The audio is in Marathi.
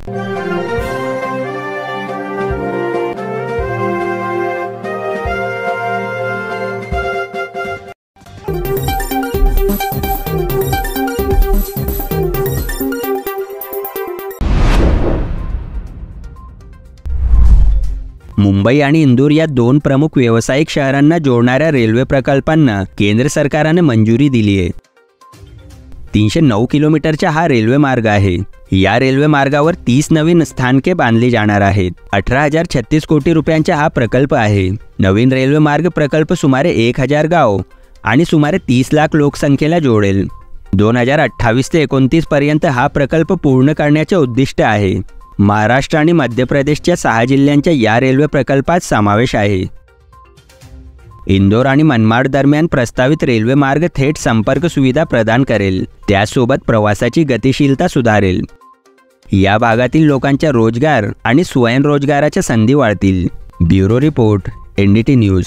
मुंबई आणि इंदूर या दोन प्रमुख व्यावसायिक शहरांना जोडणाऱ्या रेल्वे प्रकल्पांना केंद्र सरकारने मंजुरी दिली आहे। 309 किलोमीटरचा हा रेल्वे मार्ग आहे। या रेल्वे मार्गावर 30 नवीन स्थानके बांधली जाणार आहेत। 18,036 कोटी रुपयांचा हा प्रकल्प आहे। नवीन रेल्वे मार्ग प्रकल्प सुमारे 1000 गाव आणि सुमारे 30 लाख लोकसंख्येला जोडेल। 2028 ते 29 पर्यंत हा प्रकल्प पूर्ण करण्याचे उद्दिष्ट आहे। महाराष्ट्र आणि मध्य प्रदेशच्या 6 जिल्ह्यांच्या या रेल्वे प्रकल्पात समावेश आहे। इंदोर आणि मनमाड दरम्यान प्रस्तावित रेल्वे मार्ग थेट संपर्क सुविधा प्रदान करेल, त्यासोबत प्रवासाची गतिशीलता सुधारेल। या भागातील लोकांच्या रोजगार आणि स्वयंरोजगाराच्या संधी वाढतील। Bureau report, NDT news.